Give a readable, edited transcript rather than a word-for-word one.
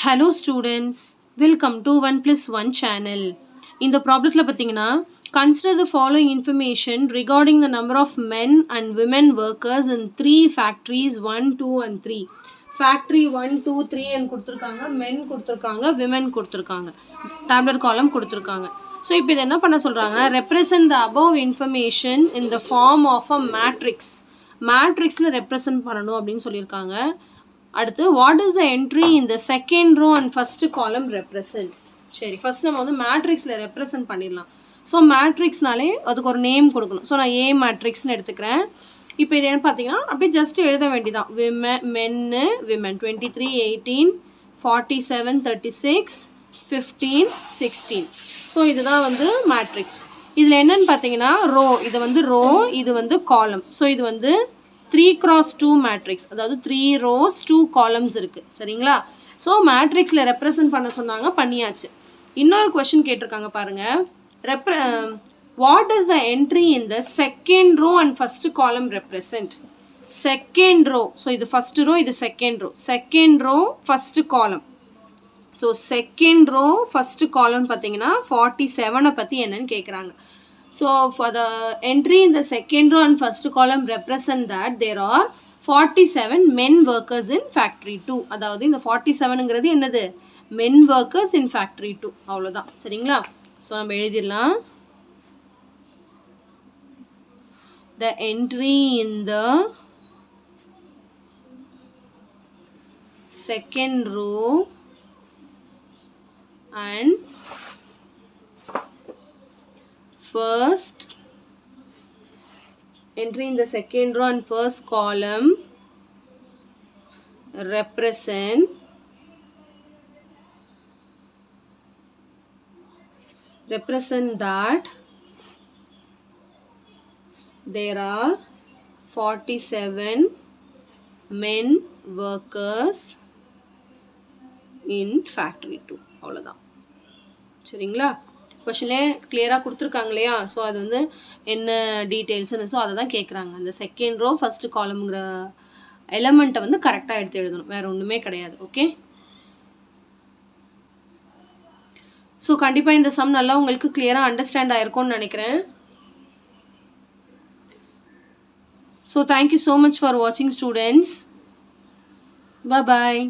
Hello students, welcome to 1+1 channel. In the problem pathina, consider the following information regarding the number of men and women workers in 3 factories 1, 2 and 3. Factory 1, 2, 3 and கொடுத்திருக்காங்க, men கொடுத்திருக்காங்க, women கொடுத்திருக்காங்க. Tabular column கொடுத்திருக்காங்க. So இப்போ இத என்ன பண்ண சொல்றாங்க, represent the above information in the form of a matrix. Matrixல represent பண்ணனும் அப்படினு சொல்லிருக்காங்க. அடுத்து what is the entry in the second row and first column represent. சரி first நம்ம வந்து matrixல represent பண்ணிடலாம். So matrixனாலே அதுக்கு ஒரு நேம் கொடுக்கணும். So நான் A matrixனு எடுத்துக்கிறேன். இப்போ இது என்ன பாத்தீங்கன்னா அப்படியே ஜஸ்ட் எழுத வேண்டியதான். men women 23 18 47 36 15 16. So இதுதான் வந்து matrix. இதுல என்னன்னு பாத்தீங்கன்னா row, இது வந்து row, இது வந்து column. So இது வந்து 3x2 matrix, அதாவது 3 rows 2 columns இருக்கு. சரிங்களா? So matrixல represent பண்ண சொன்னாங்க, பண்ணியாச்சு. இன்னொரு question கேட்டிருக்காங்க பாருங்க. What does the entry in the second row and first column represent? Second row. So இது first row, இது second row. Second row, first column. So second row, first column பாத்தீங்கன்னா 47 பத்தி என்னன்னு கேக்குறாங்க. So for the entry in the second row and first column represent that there are 47 men workers in factory 2. அதாவது இந்த 47ங்கிறது என்னது? Men workers in factory 2. அவ்வளவுதான். சரிங்களா? So நம்ம எழுதிடலாம். The entry in the second row and first entry in the second row and first column represent that there are 47 men workers in factory 2. அவ்வளவுதான். சரிங்களா? क्वेश्चनலே கிளியரா கொடுத்திருக்காங்க இல்லையா? சோ அது வந்து என்ன டீடைல்ஸ்னு சோ அத தான் கேக்குறாங்க. அந்த செகண்ட் ரோ ஃபர்ஸ்ட் காலம்ங்கற எலிமெண்ட்ட வந்து கரெக்ட்டா எடுத்து எழுதணும். வேற ஒண்ணுமே கிடையாது. ஓகே? சோ கண்டிப்பா இந்த சம் நல்லா உங்களுக்கு கிளியரா அண்டர்ஸ்டாண்ட் ஆயிருக்கும்னு நினைக்கிறேன். So thank you so much for watching students. Bye bye.